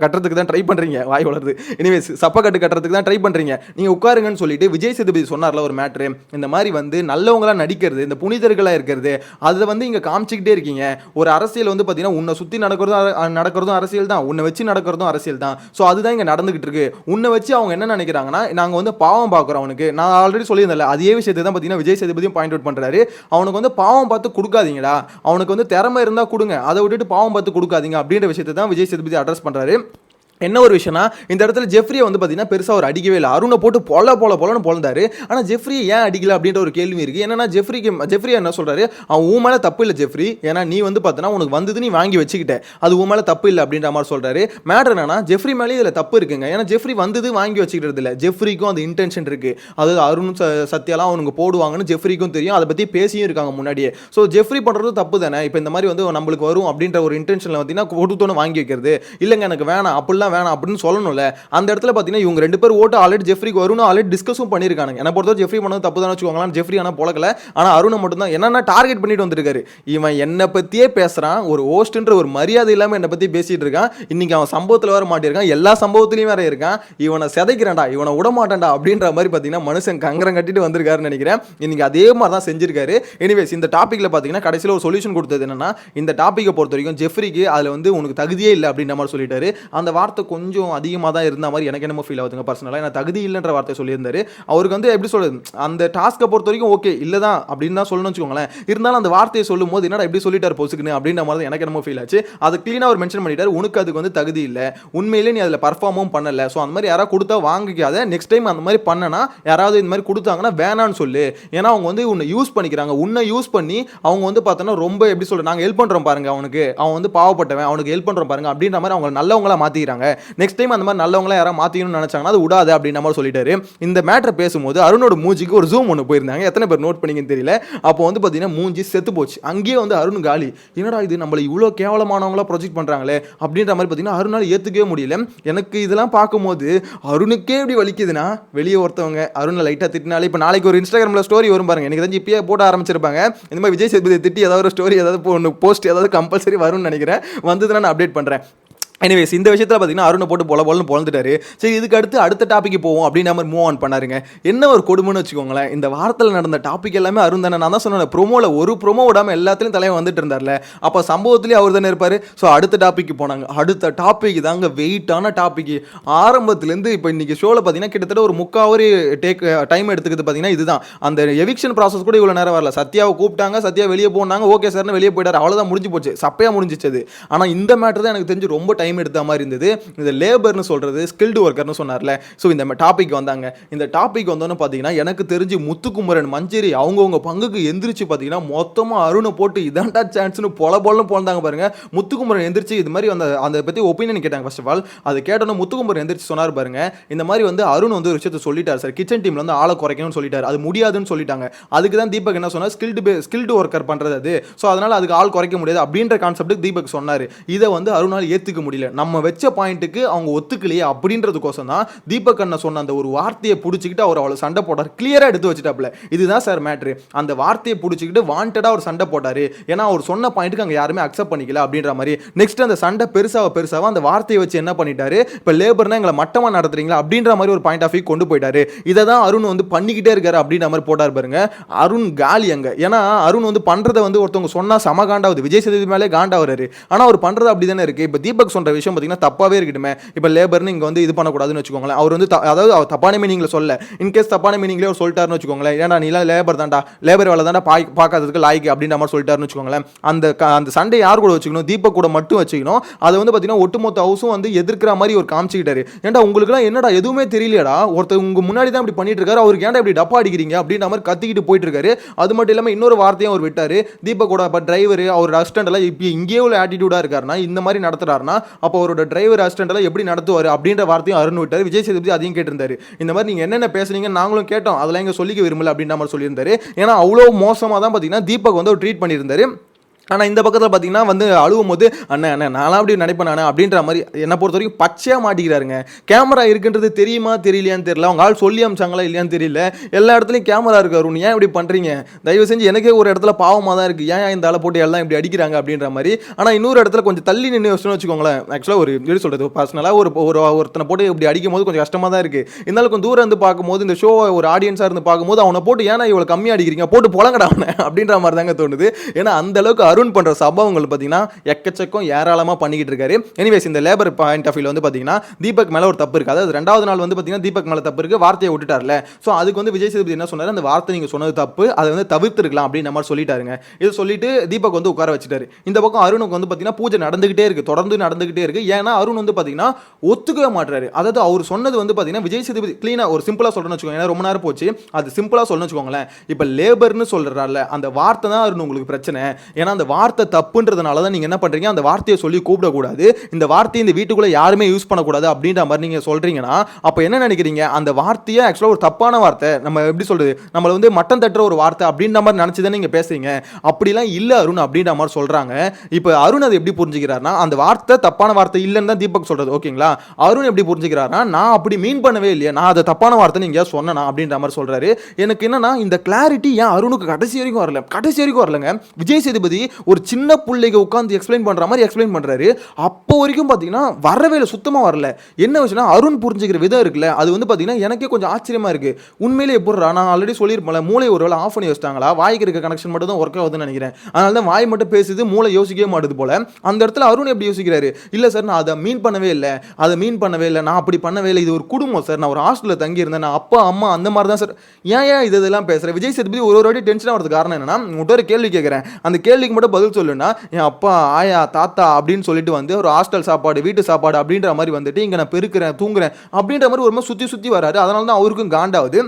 கட்டுறதுக்கு தான் ட்ரை பண்றீங்க, வாய் வளருது, எனிவேஸ் சப்பக்கட்டு கட்டுறதுக்கு தான் ட்ரை பண்றீங்க, நீங்க உட்காருங்கன்னு சொல்லிட்டு விஜய் சேதுபதி சொன்னார்ல ஒரு மேட்ரு, இந்த மாதிரி வந்து நல்லவங்களா நடிக்கிறது, இந்த புனிதர்களா இருக்கிறது, அதை வந்து இங்க காமிச்சிக்கிட்டே இருக்கீங்க. ஒரு அரசியல் வந்து பார்த்தீங்கன்னா உன்னை சுற்றி நடக்கிறதும் அரசியல் தான், உன்னை வச்சு நடக்கிறதும் அரசியல் தான். ஸோ அதுதான் இங்கே நடந்துகிட்டு இருக்கு. உன்னை வச்சு அவங்க என்ன நினைக்கிறாங்கன்னா, நாங்கள் வந்து பாவம் பார்க்குறோம் அவனுக்கு. நான் ஆல்ரெடி சொல்லியிருந்தேன், அதே விஷயத்தை தான் பார்த்தீங்கன்னா விஜய் சேதுபதியும் பாயிண்ட் அவுட் பண்ணுறாரு. அவனுக்கு வந்து பாவம் பார்த்து கொடுக்காதீங்கடா, அவனுக்கு வந்து திறமை இருந்தால் கொடுங்க, அதை விட்டுட்டு பாவம் பார்த்து கொடுக்காதீங்க அப்படின்ற விஷயத்தை தான் விஜய் சேதுபதி அட்ரஸ் பண்ணுறாரு. என்ன ஒரு விஷயம்னா, இந்த இடத்துல ஜெஃப்ரியை வந்து பார்த்தீங்கன்னா பெருசாக ஒரு அடிக்கவே இல்லை. அருணை போட்டு பொலன்னு பொழந்தாரு. ஆனால் ஜெஃப்ரியை ஏன் அடிக்கல அப்படின்ற ஒரு கேள்வி இருக்குது. என்னன்னா, ஜெஃப்ரி என்ன சொல்கிறாரு, அவன் உன் மேலே தப்பு இல்லை ஜெஃப்ரி, ஏன்னா நீ வந்து பார்த்தீங்கன்னா உனக்கு வந்தது நீ வாங்கி வச்சுக்கிட்ட, அது உன் மேலே தப்பு இல்லை அப்படின்ற மாதிரி சொல்கிறாரு. மேட்டர் என்னன்னா, ஜெஃப்ரி மேலே இதில் தப்பு இருக்குங்க. ஏன்னா ஜெஃப்ரி வந்தது வாங்கி வச்சுக்கிறது இல்லை, ஜெஃப்ரிக்கும் அந்த இன்டென்ஷன் இருக்குது. அதாவது அருண் சத்யாலாம் அவனுக்கு போடுவாங்கன்னு ஜெஃப்ரிக்கும் தெரியும், அதை பற்றி பேசியும் இருக்காங்க முன்னாடியே. ஸோ ஜெஃப்ரி பண்ணுறது தப்பு தானே. இப்போ இந்த மாதிரி வந்து நம்மளுக்கு வரும் அப்படின்ற ஒரு இன்டென்ஷனில் பார்த்தீங்கன்னா கொடுத்தோன்னு வாங்கி வைக்கிறது, இல்லைங்க எனக்கு வேணாம் அப்படிலாம் வேணாம் அப்படின்னு சொல்லணும்ல. அந்த இடத்துல பார்த்தீங்கன்னா இவங்க 2 பேர் ஓட்டு ஆல்ரெடி ஜெஃப்ரிக்கு வரும்னு ஆல்ரெடி டிஸ்கஸும் பண்ணியிருக்காங்க. என்ன பொறுத்தவரை ஜெஃப்ரி பண்ணது தப்பு தான் வச்சுக்கோங்களேன். ஜெஃப்ரி ஆனால் பொழக்கல, ஆனால் அருணை மட்டும் தான் என்னன்னா டார்கெட் பண்ணிட்டு வந்திருக்காரு. இவன் என்னை பற்றியே பேசுகிறான், ஒரு ஹோஸ்ட்ன்ற ஒரு மரியாதை இல்லாமல் என்னை பற்றி பேசிட்டு இருக்கான். இன்னைக்கு அவன் சம்பவத்தில் வர மாட்டிருக்கான், எல்லா சம்பவத்திலையும் வேற இருக்கான். இவனை சிதைக்கிறேன்டா, இவனை விட மாட்டான்டா அப்படின்ற மாதிரி பார்த்தீங்கன்னா மனுஷன் கங்கரம் கட்டிட்டு வந்திருக்காருன்னு நினைக்கிறேன். இன்னைக்கு அதே மாதிரி தான் செஞ்சிருக்காரு. எனிவேஸ் இந்த டாப்பிக்கில் பார்த்தீங்கன்னா கடைசியில் ஒரு சொல்யூஷன் கொடுத்தது என்னன்னா, இந்த டாப்பிக்கை பொறுத்த வரைக்கும் ஜெஃப்ரிக்கு அதில் வந்து உனக்கு தகுதியே இல்லை அப்படின்ற மாதிரி சொல்லிட்டாரு. அந்த வார்த்தை கொஞ்சம் அதிகமாக தான் இருந்த மாதிரி எனக்கு என்னமோ ஃபீல் ஆகுதுங்க பர்சனலாக. ஏன்னா தகுதி இல்லைன்ற வார்த்தை சொல்லியிருந்தாரு. அவருக்கு வந்து எப்படி சொல்றது, அந்த டாஸ்க்கை பொறுத்த வரைக்கும் ஓகே இல்லை தான் அப்படின்னு தான் சொல்லணும்னு வச்சுக்கோங்களேன். இருந்தாலும் அந்த வார்த்தையை சொல்லும் போது என்னடா எப்படி சொல்லிட்டார் பொசுக்குன்னு அப்படின்ற மாதிரி எனக்கு என்னமோ ஃபீல் ஆச்சு. அதை கிளீனாக அவர் மென்ஷன் பண்ணிட்டார், உனக்கு அதுக்கு வந்து தகுதி இல்லை, உண்மையிலே நீ அதில் பர்ஃபார்மும் பண்ணலை. ஸோ அந்த மாதிரி யாராவது கொடுத்தா வாங்கிக்காத, நெக்ஸ்ட் டைம் அந்த மாதிரி பண்ணனா யாராவது இந்த மாதிரி கொடுத்தாங்கன்னா வேணான்னு சொல்லு. ஏன்னா அவங்க வந்து உன்னை யூஸ் பண்ணிக்கிறாங்க, உன்னை யூஸ் பண்ணி அவங்க வந்து பார்த்தோன்னா ரொம்ப எப்படி சொல்ற, நாங்கள் ஹெல்ப் பண்ணுறோம் பாருங்க அவனுக்கு, அவன் வந்து பாவப்பட்டவன், அவனுக்கு ஹெல்ப் பண்ணுறோம் பாருங்க அப்படின்ற மாதிரி அவங்க நல்லவங்களா மாற்றிக்கிறாங்க. நெக்ஸ்ட் டைம் அந்த மாதிரி நல்லவங்களா யாராவது மாற்றிக்கணும்னு நினச்சாங்கன்னா அது விடாது அப்படின்ற மாதிரி சொல்லிட்டாரு. இந்த மேட்டரை பேசும்போது அருணோட மூஞ்சிக்கு ஒரு ஜூம் ஒன்று போயிருந்தாங்க, எத்தனை பேர் நோட் பண்ணிங்கன்னு தெரியல. அப்போ வந்து பார்த்தீங்கன்னா மூஞ்சி செத்து போச்சு. அங்கேயே வந்து அருண் காலி, என்னடா இது நம்மளை இவ்வளோ கேவலமானவங்களா ப்ரொஜெக்ட் பண்ணுறாங்களே அப்படின்ற மாதிரி பார்த்தீங்கன்னா அருணால் ஏற்றுக்கவே முடியல. எனக்கு இதெல்லாம் பார்க்கும்போது அருணுக்கே இப்படி வலிக்குதுன்னா, வெளியே ஒருத்தவங்க அருணை லைட்டாக திட்டினாலே, இப்போ நாளைக்கு ஒரு இன்ஸ்டாகிராமில் ஸ்டோரி வரும் பாருங்க, எனக்கு தெரிஞ்சு இப்பயே போட ஆரம்பிச்சிருப்பாங்க. இந்த மாதிரி விஜய் சேதுபதி திட்டி ஏதாவது ஒரு ஸ்டோரி ஏதாவது போஸ்ட் ஏதாவது கம்பல்சரி வரும்னு நினைக்கிறேன். வந்ததுன்னா நான் அப்டேட் பண்ணுறேன். எனிவேஸ் இந்த விஷயத்தில் பார்த்தீங்கன்னா அருணை போட்டு பொலன்னு பொழந்துட்டாரு. சரி, இதுக்கு அடுத்த டாப்பிக்கு போவோம் அப்படின்ற மாதிரி மூவ் ஆன் பண்ணாருங்க. என்ன ஒரு கொடுமைன்னு வச்சுக்கோங்களேன். இந்த வாரத்தில் நடந்த டாபிக் எல்லாமே அருண் தானே. நான் தான் சொன்னேன், ப்ரோமோவில் ஒரு ப்ரோமோ விடாமல் எல்லாத்துலையும் தலைவன் வந்துட்டு இருந்தார்ல, அப்போ சம்பவத்துலேயே அவர் தானே இருப்பார். ஸோ அடுத்த டாப்பிக்கு போனாங்க. அடுத்த டாபிக் தாங்க வெயிட்டான டாபிக். ஆரம்பத்துலேருந்து இப்போ இன்றைக்கி ஷோவில் பார்த்தீங்கன்னா கிட்டத்தட்ட ஒரு 3/4 hour டைம் எடுத்துக்கிட்டு பார்த்தீங்கன்னா இதுதான். அந்த எவிக்ஷன் ப்ராசஸ் கூட இவ்வளோ நேரம் வரல. சத்யாவை கூப்பிட்டாங்க, சத்யா வெளியே போனாங்க, ஓகே சார்னு வெளியே போயிட்டார், அவ்வளோதான் முடிஞ்சு போச்சு, சப்பையாக முடிஞ்சிச்சது. ஆனால் இந்த மேட்டர் தான் எனக்கு தெரிஞ்சு ரொம்ப டைம் டைம் எடுத்த மாதிரி இருந்தது. இந்த லேபர்னு சொல்றது ஸ்கில்டு ஒர்க்கர்னு சொன்னார்ல. ஸோ இந்த டாபிக் வந்தாங்க. இந்த டாபிக் வந்தோன்னு பார்த்தீங்கன்னா எனக்கு தெரிஞ்சு முத்துக்குமரன், மஞ்சரி அவங்கவுங்க பங்குக்கு எந்திரிச்சு பார்த்தீங்கன்னா மொத்தமாக அருணை போட்டு இதான்டா சான்ஸ்னு பொலன்னு போந்தாங்க பாருங்க. முத்துக்குமரன் எந்திரிச்சு இது மாதிரி அதை பற்றி ஒப்பீனியன் கேட்டாங்க. ஃபர்ஸ்ட் ஆஃப் ஆல் அது கேட்டோன்னு முத்துக்குமரன் எந்திரிச்சு சொன்னார் பாருங்க, இந்த மாதிரி அருண் ஒரு விஷயத்தை சொல்லிட்டார் சார், கிச்சன் டீம்ல ஆளை குறைக்கணும்னு சொல்லிட்டார், அது முடியாதுன்னு சொல்லிட்டாங்க. அதுக்கு தான் தீபக் என்ன சொன்னார், ஸ்கில்டு ஒர்க்கர் பண்றது அது, ஸோ அதனால அதுக்கு ஆள் குறைக்க முடியாது அப்படின்ற கான்செப்ட் தீபக் சொன்னார். இதை அருணால் ஏத்துக்க முடியல. நம்ம வச்ச பாயிண்ட்டுக்கு அவங்க ஒத்துக்கலையே அப்படின்றதுக்கோசம் தான் தீபக் அண்ணன் சொன்ன அந்த ஒரு வார்த்தையை பிடிச்சிக்கிட்டு அவர் அவ்வளோ சண்டை போட்டார். கிளியரா எடுத்து வச்சுட்டாப்ல. இதுதான் சார் மேட்ரு. அந்த வார்த்தையை பிடிச்சிக்கிட்டு வாண்டடா அவர் சண்டை போட்டாரு. ஏன்னா அவர் சொன்ன பாயிண்ட்டுக்கு அங்கே யாருமே அக்செப்ட் பண்ணிக்கல அப்படின்ற மாதிரி. நெக்ஸ்ட் அந்த சண்டை பெருசாக அந்த வார்த்தையை வச்சு என்ன பண்ணிட்டாரு, இப்போ லேபர்னா எங்களை மட்டமா நடத்துறீங்களா அப்படின்ற மாதிரி ஒரு பாயிண்ட் ஆஃப் வியூ கொண்டு போயிட்டாரு. இதை தான் அருண் பண்ணிக்கிட்டே இருக்காரு அப்படின்ற மாதிரி போட்டார் பாருங்க. அருண் காலி அங்க. ஏன்னா அருண் பண்றதை ஒருத்தவங்க சொன்னா சம காண்டாவது, விஜய் சேதுபதி மேலே காண்டாவறாரு. ஆனா அவர் பண்றது அப்படி தானே இருக்கு. இப்போ தீபக் சொல்ற விஷயம் பார்த்தீங்கன்னா தப்பாவே இருக்கட்டுமே. இப்போ லேபர்னு இங்க இது பண்ணக்கூடாதுன்னு வச்சுக்கோங்களேன். அவர் அதாவது அவர் தப்பான மீனிங்ல சொல்ல, இன்கேஸ் தப்பான மீனிங்லேயே அவர் சொல்லிட்டாருன்னு வச்சுக்கோங்களேன், ஏன்னா நீ லேபர் தான்டா, லேபர் வேலை தான்டா, பார்க்காததுக்கு லாய்க்கு அப்படின்ற மாதிரி சொல்லிட்டாருன்னு வச்சுக்கோங்களேன். அந்த சண்டை யார் கூட வச்சுக்கணும், தீபக் கூட மட்டும் வச்சுக்கணும். அதை பார்த்தீங்கன்னா ஒட்டுமொத்த ஹவுஸும் எதிர்க்கிற மாதிரி ஒரு காமிச்சிக்கிட்டாரு. ஏன்டா உங்களுக்குலாம் என்னடா எதுவுமே தெரியலையடா, ஒருத்தர் உங்க முன்னாடி தான் இப்படி பண்ணிட்டு இருக்காரு, அவருக்கு ஏன்டா இப்படி டப்பா அடிக்கிறீங்க அப்படின்ற மாதிரி கத்திக்கிட்டு போயிட்டு இருக்காரு. அது மட்டும் இல்லாமல் இன்னொரு வார்த்தையும் அவர் விட்டாரு. தீபக்கோட டிரைவர் அவர் அசிஸ்டன்ட் எல்லாம் இப்போ இங்கேயே உள்ள ஆட்டிடியூடா இருக்காருன்னா, இந்த மாதிரி நடத்துறாருன்னா அப்போ அவரோட டிரைவர் அசிஸ்டன்ட் எல்லாம் எப்படி நடத்துவார் அப்படின்ற வார்த்தையும் அருண் விட்டாரு. விஜய் சேதுபதி அதையும் கேட்டிருந்தாரு. இந்த மாதிரி நீங்க என்னென்ன பேசுனீங்க நாங்களும் கேட்டோம், அதெல்லாம் எங்க சொல்லிக்க விரும்பல அப்படின்ற மாதிரி சொல்லியிருந்தாரு. ஏன்னா அவ்வளோ மோசமாக தான் பார்த்தீங்கன்னா தீபக் ட்ரீட் பண்ணியிருந்தாரு. ஆனால் இந்த பக்கத்தில் பார்த்தீங்கன்னா அழுவும் போது அண்ணன் நானும் அப்படி நினைப்பேன் அப்படின்ற மாதிரி என்னை பொறுத்த வரைக்கும் பச்சையாக மாட்டிக்கிறாருங்க. கேமரா இருக்குன்றது தெரியுமா தெரியலையான்னு தெரியல, அவங்க ஆள் சொல்லி அமிச்சாங்களா இல்லையான்னு தெரியல, எல்லா இடத்துலையும் கேமரா இருக்கு. அருண் ஏன் இப்படி பண்ணுறீங்க, தயவு செஞ்சு எனக்கே ஒரு இடத்துல பாவமாக தான் இருக்குது, ஏன் இந்த ஆளை போட்டு எல்லாம் இப்படி அடிக்கிறாங்க அப்படின்ற மாதிரி. ஆனால் இன்னொரு இடத்துல கொஞ்சம் தள்ளி நின்று யோசிச்சுன்னு வச்சுக்கோங்களேன். ஆக்சுவலாக ஒரு எப்படி சொல்கிறது, பர்சனலாக ஒருத்தனை போட்டு இப்படி அடிக்கும் போது கொஞ்சம் கஷ்டமாக தான் இருக்குது. இருந்தாலும் கொஞ்சம் தூரம் இருந்து பார்க்கும்போது, இந்த ஷோ ஒரு ஆடியன்ஸாக இருந்து பார்க்கும்போது அவனை போட்டு ஏன்னா இவ்வளோ கம்மியாக அடிக்கிறீங்க, போட்டு புலங்கடா அவனை அப்படின்ற மாதிரி தாங்க தோணுது. ஏன்னா அந்த அளவுக்கு அருண் பண்ற சம்பவங்கள் பார்த்தீங்கன்னா எக்கச்சக்கம் ஏராளமாக பண்ணிக்கிட்டு இருக்காரு. எனிவேஸ் இந்த லேபர் பாயிண்ட் ஆஃப் வியூல பார்த்தீங்கன்னா தீபக் மேலே ஒரு தப்பு இருக்கு. அதாவது ரெண்டாவது நாள் பார்த்தீங்கன்னா தீபக் மேலே தப்பு இருக்கு, வார்த்தையை விட்டுட்டார்ல. ஸோ அதுக்கு விஜய் சேதுபதி என்ன சொன்னாரு, அந்த வார்த்தை நீங்கள் சொன்னது தப்பு, அதை தவிர்த்துருக்கலாம் அப்படின்னு நம்ம சொல்லிட்டாருங்க. இதை சொல்லிட்டு தீபக் உட்கார வச்சுட்டாரு. இந்த பக்கம் அருணுக்கு பார்த்தீங்கன்னா பூஜை நடந்துகிட்டே இருக்கு, தொடர்ந்து நடந்துகிட்டே இருக்கு. ஏன்னா அருண் பார்த்தீங்கன்னா ஒத்துக்கவே மாட்டாரு. அதாவது அவர் சொன்னது பார்த்தீங்கன்னா விஜய் சேதுபதி கிளீனா ஒரு சிம்பிளா சொல்றேன்னு வச்சுக்கோங்க, ரொம்ப நேரம் போச்சு, அது சிம்பிளா சொல்லணும்னு வச்சுக்கோங்களேன். இப்போ லேபர்னு சொல்றாருல, அந்த வார்த்தை தான் அருண் உங்களுக்கு பிரச்சனை. ஏன்னா அந்த வார்த்தை தப்புன்றதுனால தான் நீங்க என்ன பண்றீங்க, அந்த வார்த்தையை சொல்லி கூப்பிடக்கூடாது, இந்த வார்த்தையை இந்த வீட்டுக்குள்ள யாருமே யூஸ் பண்ணக்கூடாது அப்படின்ற மாதிரி நீங்க சொல்றீங்கன்னா அப்ப என்ன நினைக்கிறீங்க, அந்த வார்த்தையை ஆக்சுவலா ஒரு தப்பான வார்த்தை, நம்ம எப்படி சொல்றது, நம்மள மட்டம் தட்டுற ஒரு வார்த்தை அப்படின்ற மாதிரி நினைச்சுதான் நீங்க பேசுறீங்க, அப்படிலாம் இல்ல அருண் அப்படின்ற மாதிரி சொல்றாங்க. இப்போ அருண் அதை எப்படி புரிஞ்சுக்கிறாருன்னா, அந்த வார்த்தை தப்பான வார்த்தை இல்லைன்னு தான் தீபக் சொல்றது, ஓகேங்களா. அருண் எப்படி புரிஞ்சுக்கிறாருன்னா, நான் அப்படி மீன் பண்ணவே இல்லையா, நான் அதை தப்பான வார்த்தை நீங்க சொன்னா அப்படின்ற மாதிரி சொல்றாரு. எனக்கு என்னன்னா இந்த கிளாரிட்டி ஏன் அருணுக்கு கடைசி வரைக்கும் வரலங்க. விஜய் சேதுபதி ஒரு சின்ன பிள்ளைக்கு உட்காந்து எக்ஸ்பிளைன் பண்ற மாதிரி எக்ஸ்பிளைன் பண்றாரு. அப்போ வரைக்கும் பாத்தீங்கன்னா வரவே இல்லை, சுத்தமா வரல. என்ன விஷயம்னா அருண் புரிஞ்சுக்கிற விதம் இருக்குல்ல, அது பாத்தீங்கன்னா எனக்கே கொஞ்சம் ஆச்சரியமா இருக்கு. உண்மையிலே எப்படிறா, நான் ஆல்ரெடி சொல்லியிருப்பேன், மூளை ஒருவேளை ஆஃப் பண்ணி வச்சிட்டாங்களா, வாய்க்கு இருக்க கனெக்ஷன் மட்டும் தான் ஒர்க் ஆகுதுன்னு நினைக்கிறேன். அதனால தான் வாய் மட்டும் பேசுது, மூளை யோசிக்கவே மாட்டுது போல. அந்த இடத்துல அருண் எப்படி யோசிக்கிறாரு, இல்ல சார் நான் அதை மீன் பண்ணவே இல்லை, நான் அப்படி பண்ணவே இல்லை, இது ஒரு குடும்பம் சார், நான் ஒரு ஹாஸ்டல்ல தங்கி இருந்தேன், நான் அப்பா அம்மா அந்த மாதிரி தான் சார், ஏன் இதெல்லாம் பேசுறேன். விஜய் சேதுபதி ஒரு வாட்டி டென்ஷன் ஆகிறதுக்கு காரணம் என்னன்னா, உங்கள்கிட்ட ஒரு கேள்வி கேட்குறேன், அந்த கேள்விக்கு மட்டும் பதில் சொல்லுன்னா என் அப்பா ஆயா தாத்தா அப்படின்னு சொல்லிட்டு ஒரு ஹாஸ்டல் சாப்பாடு வீட்டு சாப்பாடு அப்படின்ற மாதிரி இங்க நான் பெருக்கிறேன் தூங்குறேன் அப்படின்ற மாதிரி ஒரு மாதிரி சுத்தி வராரு. அதனால தான் அவருக்கும் காண்டாவது.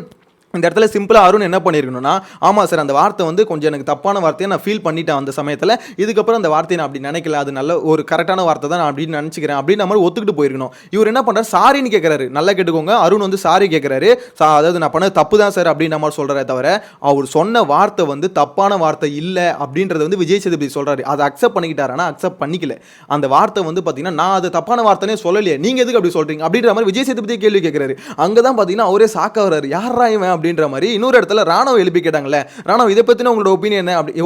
இந்த இடத்துல சிம்பிளாக அருண் என்ன பண்ணியிருக்கணும்னா, ஆமாம் சார் அந்த வார்த்தை கொஞ்சம் எனக்கு தப்பான வார்த்தையை நான் ஃபீல் பண்ணிட்டேன் அந்த சமயத்தில், இதுக்கப்புறம் அந்த வார்த்தையை நான் அப்படி நினைக்கல, அது நல்ல ஒரு கரெக்டான வார்த்தை தான் நான் அப்படின்னு நினச்சிக்கிறேன் அப்படின்னு மாதிரி ஒத்துக்கிட்டு போயிருக்கணும். இவர் என்ன பண்ணுறாரு, சாரின்னு கேட்குறாரு. நல்லா கேட்டுக்கோங்க, அருண் சாரி கேட்குறாரு. அதாவது நான் பண்ணது தப்பு தான் சார் அப்படின்ற மாதிரி சொல்கிறே தவிர, அவர் சொன்ன வார்த்தை தப்பான வார்த்தை இல்லை அப்படின்றத விஜய் சேதுபதி சொல்கிறாரு. அதை அக்செப்ட் பண்ணிக்கிட்டாரு. ஆனால் அக்செப்ட் பண்ணிக்கல. அந்த வார்த்தை பார்த்தீங்கன்னா நான் அது தப்பான வார்த்தைனே சொல்லலையே, நீங்கள் எதுக்கு அப்படி சொல்கிறீங்க அப்படின்ற மாதிரி விஜய் சேதுபதி கேள்வி கேட்குறாரு. அங்கே தான் பார்த்தீங்கன்னா அவரே சாக்க வர்றாரு, யாரா இவன் அப்படின்ற மாதிரி. இன்னொரு இடத்துல ராணவ எழுப்பி கேட்டாங்கல்ல, ராணவ இதை பத்தின உங்களோட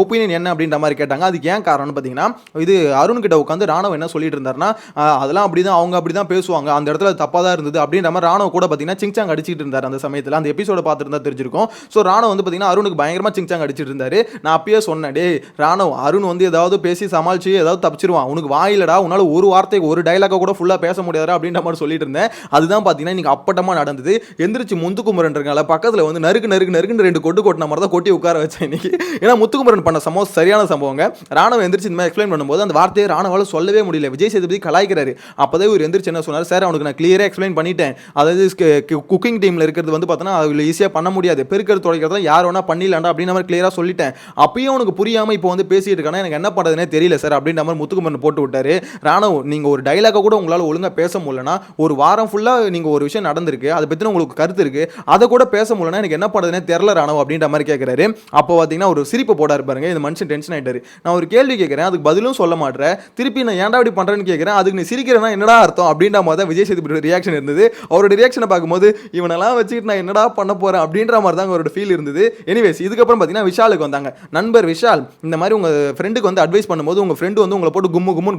ஒப்பீனியன் என்ன அப்படின்ற மாதிரி கேட்டாங்க. அதுக்கு ஏன் காரணம் பார்த்தீங்கன்னா, இது அருண் கிட்ட உட்காந்து ராணவ என்ன சொல்லிட்டு இருந்தாருன்னா, அதெல்லாம் அப்படிதான், அவங்க அப்படிதான் பேசுவாங்க, அந்த இடத்துல தப்பா தான் இருந்தது அப்படின்ற மாதிரி ராணவ கூட பார்த்தீங்கன்னா சிங்சாங் அடிச்சிட்டு இருந்தார் அந்த சமயத்தில். அந்த எபிசோட பார்த்துருந்தா தெரிஞ்சிருக்கும். ஸோ ராணவ பார்த்தீங்கன்னா அருணுக்கு பயங்கரமா சிங்சாங் அடிச்சிட்டு இருந்தாரு. நான் அப்பயே சொன்னேன், டே ராணவ், அருண் ஏதாவது பேசி சமாளிச்சு ஏதாவது தப்பிச்சிருவான், உனக்கு வாயிலடா, உன்னால ஒரு வார்த்தைக்கு ஒரு டைலாக கூட ஃபுல்லா பேச முடியாதா அப்படின்ற மாதிரி சொல்லிட்டு இருந்தேன். அதுதான் பார்த்தீங்கன்னா இன்னைக்கு அப்பட்டமா நடந்தது. எந்திரிச்சு முந்துக்குமரன்றனால பக்கத்தில் வந்து நறுக்குன்னு 2 கொட்டு கொட்டின மாதிரி தான் கொட்டி உட்கார வச்சேன் இன்னைக்கு. ஏன்னா முத்துக்குமரன் பண்ண சம்பவம் சரியான சம்பவங்க. ராணுவ எந்திரிச்சு இந்த மாதிரி எக்ஸ்பிளைன் பண்ணும்போது அந்த வார்த்தையை ராணுவால சொல்லவே முடியல. விஜய் சேதுபதி கலாய்க்கிறாரு. அப்பதான் இவர் எந்திரிச்சு என்ன சொன்னார், சார் அவனுக்கு நான் கிளியரா எக்ஸ்பிளைன் பண்ணிட்டேன். அதாவது குக்கிங் டீம்ல இருக்கிறது வந்து பார்த்தோன்னா அதில் ஈஸியாக பண்ண முடியாது, பெருக்கிறது துடைக்கிறதுலாம் யார் வேணா பண்ணிடலாண்டா அப்படின்ற மாதிரி கிளியரா சொல்லிட்டேன். அப்பயும் அவனுக்கு புரியாம இப்போ வந்து பேசிட்டு இருக்கானா எனக்கு என்ன பண்றதுனே தெரியல சார் அப்படின்ற மாதிரி முத்துக்குமரன் போட்டு விட்டாரு. ராணுவ நீங்க ஒரு டைலாக கூட உங்களால ஒழுங்கா பேச முடியலனா, ஒரு வாரம் ஃபுல்லா நீங்க ஒரு விஷயம் நடந்திருக்கு, அதை பத்தி உங்களுக்கு கருத்து இருக்கு, அதை கூட பேச முடியலனா எனக்கு என்ன பண்றதுனே தெரியல ராணுவ அப்படின்ற மாதிரி கேட்கிறாரு. அப்போ பார்த்தீங்கன்னா ஒரு சிரிப்பு போடாரு பாருங்க. இந்த மனுஷன் டென்ஷன் ஆயிட்டாரு. நான் ஒரு கேள்வி கேட்கிறேன், அதுக்கு பதிலும் சொல்ல மாட்டேன், திருப்பி நான் ஏன்டா இப்படி பண்றேன்னு கேட்கிறேன், அதுக்கு நீ சிரிக்கிறேன்னா என்னடா அர்த்தம் அப்படின்ற மாதிரி தான் விஜய் சேதுபதி ரியாக்ஷன் இருந்தது. அவரோட ரியாக்ஷனை பார்க்கும்போது இவனெல்லாம் வச்சுக்கிட்டு நான் என்னடா பண்ண போறேன் அப்படின்ற மாதிரி தான் அவரோட ஃபீல் இருந்தது. எனிவேஸ் இதுக்கப்புறம் பார்த்தீங்கன்னா விஷாலுக்கு வந்தாங்க. நண்பர் விஷால், இந்த மாதிரி உங்க ஃப்ரெண்டுக்கு வந்து அட்வைஸ் பண்ணும்போது உங்க ஃப்ரெண்டு வந்து உங்களை போட்டு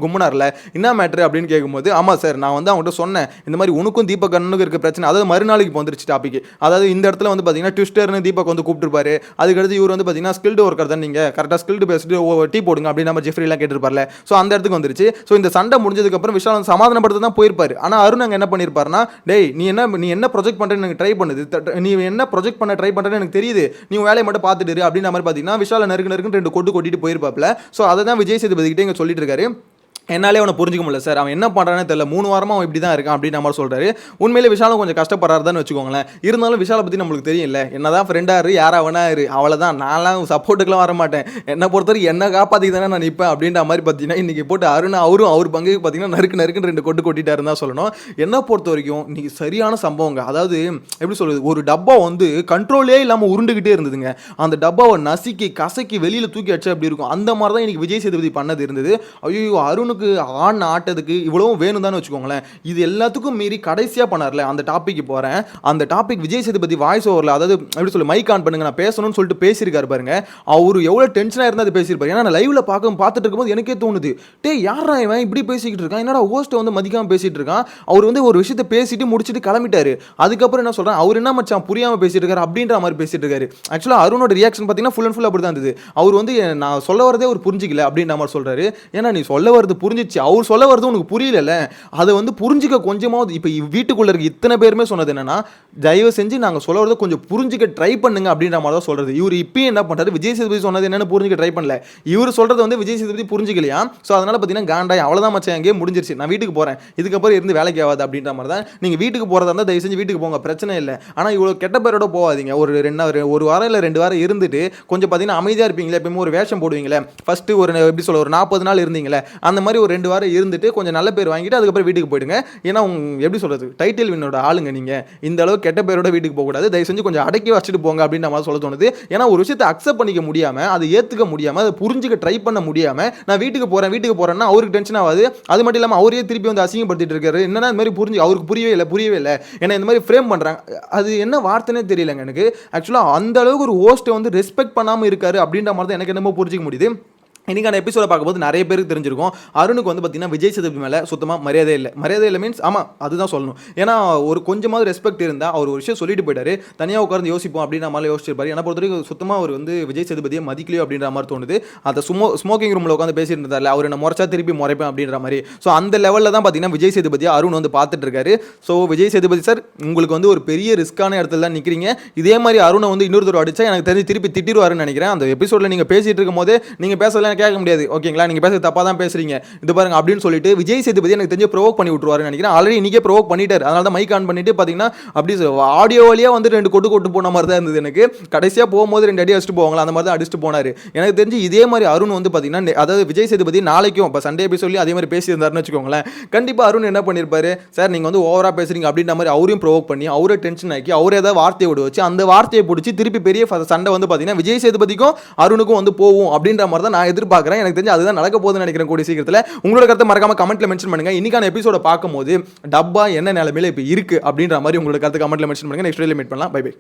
கும்முனார்ல, என்ன மேட்ரு அப்படின்னு கேட்கும்போது, ஆமா சார் நான் வந்து அவங்ககிட்ட சொன்னேன் இந்த மாதிரி உனக்கும் தீபக் அண்ணனுக்கு இருக்க பிரச்சனை, அதாவது மறுநாளைக்கு வந்துருச்சு டாபிக். அதாவது இந்த இடத்துல வந்து பார்த்தீங்கன்னா ட்விஸ்டர்னு தீபக் வந்து கூப்பிட்டுருப்பாரு. அதுக்கடுத்து இவர் வந்து பார்த்தீங்கன்னா ஸ்கில்டு ஒர்க்கர் தான், நீங்க கரெக்டாக ஸ்கில்டு பேசிட்டு டீ போடுங்க அப்படின்னு நம்ம ஜெஃப்ரிலாம் கேட்டிருப்பார்ல. ஸோ அந்த இடத்துக்கு வந்துருச்சு. ஸோ இந்த சண்டை முடிஞ்சதுக்கப்புறம் விஷால் வந்து சமாதானப்படுத்த தான் போயிருப்பாரு. ஆனால் அருண் அங்கே என்ன பண்ணியிருப்பாருன்னா, டேய் நீ என்ன ப்ரொஜெக்ட் பண்ணுறேன்னு எனக்கு ட்ரை பண்ணுது, நீ என்ன ப்ரொஜெக்ட் பண்ண ட்ரை பண்ணுறேன்னு எனக்கு தெரியுது, நீ வேலையை மட்டும் பார்த்துட்டு அப்படின்ற மாதிரி பார்த்தீங்கன்னா விஷால நறுக்கு 2 கொட்டிட்டு போயிருப்பாப்ல. ஸோ அதை தான் விஜய் சேதுபதி கிட்டே இங்கே சொல்லிட்டு இருக்காரு. என்னாலே அவனை புரிஞ்சிக்க முடியல சார், அவன் என்ன பண்ணுறானே தெரியல, 3 வாரமாக அவன் இப்படி தான் இருக்கான் அப்படின்னு நம்ம சொல்கிறாரு. உண்மையிலே விஷாலும் கொஞ்சம் கஷ்டப்படுறாருன்னு வச்சுக்கோங்களேன். இருந்தாலும் விஷாலை பற்றி நம்மளுக்கு தெரியல, என்னதான் ஃப்ரெண்டாரு யாரா வேணாரு, அவ்வளோதான், நான்லாம் சப்போர்ட்டுக்குலாம் வர மாட்டேன், என்னை பொறுத்தவரை என்ன காப்பாற்றி தானே நான் நிற்பேன் அப்படின்ற மாதிரி பார்த்தீங்கன்னா இன்றைக்கி போட்டு அவரும் அவர் பங்குக்கு பார்த்தீங்கன்னா நறுக்கு 2 கொட்டிட்டாருன்னு தான் சொல்லணும். என்னை பொறுத்த வரைக்கும் இன்றைக்கி சரியான சம்பவங்க. அதாவது எப்படி சொல்கிறது, ஒரு டப்பா வந்து கண்ட்ரோலே இல்லாமல் உருண்டுக்கிட்டே இருந்ததுங்க. அந்த டப்பாவை நசுக்கி கசக்கி வெளியில் தூக்கி அடிச்சா அப்படி இருக்கும். அந்த மாதிரி தான் இன்றைக்கி விஜய் சேதுபதி பண்ணது இருந்தது. ஐயோ அருணுக்கு ஆட்டதுக்கு இவ்வளவும் வேணும் தான் வச்சுக்கோங்களேன். இது எல்லாத்துக்கும் மீறி கடைசியா பண்ணார்ல, அந்த டாபிக் போறேன். அந்த டாபிக் விஜய் சேதுபதி வாய்ஸ் ஓவர்ல, அதாவது எப்படி சொல்லு, மைக் ஆன் பண்ணுங்க நான் பேசணும்னு சொல்லிட்டு பேசியிருக்காரு பாருங்க. அவரு எவ்வளவு டென்ஷனா இருந்தா அது பேசியிருப்பாரு. ஏன்னா நான் லைவ்ல பார்த்துட்டு இருக்கும்போது எனக்கே தோணுது, டேய் யாரா இவன் இப்படி பேசிக்கிட்டு இருக்கான், என்னடா ஹோஸ்ட்டை வந்து மதிக்காம பேசிட்டு இருக்கான். அவர் வந்து ஒரு விஷயத்தை பேசிட்டு முடிச்சுட்டு கிளம்பிட்டாரு. அதுக்கப்புறம் என்ன சொல்றேன், அவர் என்ன மச்சான் புரியாம பேசிட்டு இருக்காரு அப்படின்ற மாதிரி பேசிட்டு இருக்காரு. ஆக்சுவலா அருணோட ரியாக்ஷன் பார்த்தீங்கன்னா ஃபுல் அண்ட் ஃபுல் அப்படி தான் இருந்தது. அவர் வந்து நான் சொல்ல வரதே ஒரு புரிஞ்சிக்கல அப்படின்ற மாதிரி சொல்றாரு. ஏன்னா நீ சொல்ல வரது புரிஞ்சிச்சு, அவர் சொல்ல வரது உனக்கு புரியல, அதை வந்து புரிஞ்சிக்க கொஞ்சமாவது. இப்போ வீட்டுக்குள்ள இருக்க இத்தனை பேருமே சொன்னது என்னன்னா, தயவு செஞ்சு நாங்கள் சொல்ல வரதை கொஞ்சம் புரிஞ்சிக்க ட்ரை பண்ணுங்க அப்படின்ற மாதிரி தான் சொல்றது. இவர் இப்பயும் என்ன பண்றாரு, விஜய் சேதுபதி சொன்னது என்னன்னு புரிஞ்சிக்க ட்ரை பண்ணல, இவர் சொல்றது வந்து விஜய் சேதுபதி புரிஞ்சிக்கலையா. ஸோ அதனால பார்த்தீங்கன்னா காண்டாய் அவ்வளோதான் மச்சான், எங்கேயே முடிஞ்சிருச்சு, நான் வீட்டுக்கு போறேன், இதுக்கப்புறம் இருந்து வேலைக்கு ஆகாது அப்படின்ற மாதிரி தான். நீங்க வீட்டுக்கு போறதா இருந்தால் தயவு செஞ்சு வீட்டுக்கு போங்க, பிரச்சனை இல்லை. ஆனால் இவ்வளோ கெட்ட பேரோட போகாதீங்க. ஒரு வாரம் இல்லை 2 வாரம் இருந்துட்டு கொஞ்சம் பார்த்தீங்கன்னா அமைதியாக இருப்பீங்களே, எப்பயுமே ஒரு வேஷம் போடுவீங்களே, ஃபர்ஸ்ட் ஒரு எப்படி சொல்ல ஒரு 40 நாள் இருந்தீங்களே, அந்த மாதிரி ஒரு 2 வாரம் இருந்துட்டு கொஞ்சம் நல்ல பேர் வாங்கிட்டு அதுக்கப்புறம் வீட்டுக்கு போயிடுங்க. ஏன்னா எப்படி சொல்றது, டைட்டில் வின்னோட ஆளுங்க நீங்க, இந்த அளவுக்கு கெட்ட பேரோட வீட்டுக்கு போகக்கூடாது, தயவு செஞ்சு கொஞ்சம் அடக்கி வச்சுட்டு போங்க அப்படின்னு மாதிரி சொல்ல தோணுது. ஏன்னா ஒரு விஷயத்தை அக்செப்ட் பண்ணிக்க முடியாம, அதை ஏத்துக்க முடியாம, அதை புரிஞ்சுக்க ட்ரை பண்ண முடியாம நான் வீட்டுக்கு போறேன்னா அவருக்கு டென்ஷன் ஆகாது. அது மட்டும் இல்லாமல் அவரே திருப்பி வந்து அசிங்கப்படுத்திட்டு இருக்காரு. என்னன்னா இந்த மாதிரி அவருக்கு புரியவே இல்லை. ஏன்னா இந்த மாதிரி ஃப்ரேம் பண்றாங்க, அது என்ன வார்த்தைனே தெரியலங்க எனக்கு. ஆக்சுவலா அந்த அளவுக்கு ஒரு ஹோஸ்ட் வந்து ரெஸ்பெக்ட் பண்ணாம இருக்காரு அப்படின்ற மாதிரி தான் எனக்கு என்னமோ புரிஞ்சிக்க முடியுது. இன்றைக்கான எபிசோட பார்க்கும்போது நிறைய பேருக்கு தெரிஞ்சிருக்கும், அருணுக்கு வந்து பார்த்தீங்கன்னா விஜய் சேதுபதி மேலே சுத்தமாக மரியாதை இல்லை மீன்ஸ் ஆமாம் அதுதான் சொல்லணும். ஏன்னா ஒரு கொஞ்சமாவது ரெஸ்பெக்ட் இருந்தால் அவர் ஒரு விஷயம் சொல்லிட்டு போயிட்டாரு, தனியாக உட்கார்ந்து யோசிப்போம் அப்படின்ற மாதிரி யோசிச்சிருப்பாரு. என்னை பொறுத்த வரைக்கும் சுத்தமாக அவர் வந்து விஜய் சேதுபதியை மதிக்கலையோ அப்படின்ற மாதிரி தோணுது. அதை ஸ்மோக்கிங் ரூமில் உட்காந்து பேசிட்டு இருந்தார்ல, அவர் என்ன முறைச்சா திருப்பி முறைப்பேன் அப்படின்ற மாதிரி. ஸோ அந்த லெவலில் தான் பார்த்தீங்கன்னா விஜய் சேதுபதியை அருண் வந்து பார்த்துட்டு இருக்காரு. ஸோ விஜய் சேதுபதி சார், உங்களுக்கு வந்து ஒரு பெரிய ரிஸ்க்கான இடத்துல தான் நிற்கிறீங்க. இதே மாதிரி அருணை வந்து இன்னொரு தடவை அடிச்சா எனக்கு தெரிஞ்சு திருப்பி திட்டிடுவாருன்னு நினைக்கிறேன். அந்த எபிசோடில் நீங்கள் பேசிட்டு இருக்கும் போது நீங்கள் பேசலாம் கேட்க முடியாது, ஓகேங்களா, நீங்க பேச தப்பா தான் பேசுறீங்க, இது பாருங்க அப்படின்னு சொல்லிட்டு விஜய் சேதுபதி எனக்கு தெரிஞ்சு ப்ரோவோக் பண்ணி விட்டுருவாருன்னு நினைக்கிறேன். ஆல்ரெடி இன்னைக்கே ப்ரோவோக் பண்ணிட்டாரு. அதனால தான் மைக் ஆன் பண்ணிட்டு பாத்தீங்கன்னா அப்படி ஆடியோ வழியா வந்து 2 கொட்டு போன மாதிரி தான் இருந்தது எனக்கு. கடைசியா போகும்போது 2 அடி அடிச்சுட்டு போவாங்களா, அந்த மாதிரி தான் அடிச்சுட்டு போனாரு. எனக்கு தெரிஞ்சு இதே மாதிரி அருண் வந்து பாத்தீங்கன்னா, அதாவது விஜய் சேதுபதி நாளைக்கும் இப்போ சண்டே எபிசோட்லயும் அதே மாதிரி பேசியிருந்தாருன்னு வச்சுக்கோங்களேன், கண்டிப்பா அருண் என்ன பண்ணிருப்பாரு, சார் நீங்க வந்து ஓவரா பேசுறீங்க அப்படின்ற மாதிரி அவரையும் ப்ரோவோக் பண்ணி அவரே டென்ஷன் ஆக்கி அவரே ஏதாவது வார்த்தையை விட வச்சு அந்த வார்த்தையை பிடிச்சி திருப்பி பெரிய சண்டை வந்து பாத்தீங்கன்னா விஜய் சேதுபதிக்கும் அருணுக்கும் வந்து போகும் அப்படின்ற மாதிரி தான் நான் எதிர்பார்க்கிறேன். எனக்கு தெரிஞ்சு அதுதான் நடக்க போகுதுன்னு நினைக்கிறேன் கூடிய சீக்கிரத்தில். உங்களோட கருத்தை மறக்காம கமெண்ட்ல மென்ஷன் பண்ணுங்க. இன்னைக்கான எபிசோட பார்க்கும்போது டப்பா என்ன நிலைமையில இப்போ இருக்கு அப்படின்ற மாதிரி உங்களோட கருத்தை கமெண்ட்ல மென்ஷன் பண்ணுங்க. நெக்ஸ்ட் வீடியோல மீட் பண்ணலாம். Bye by.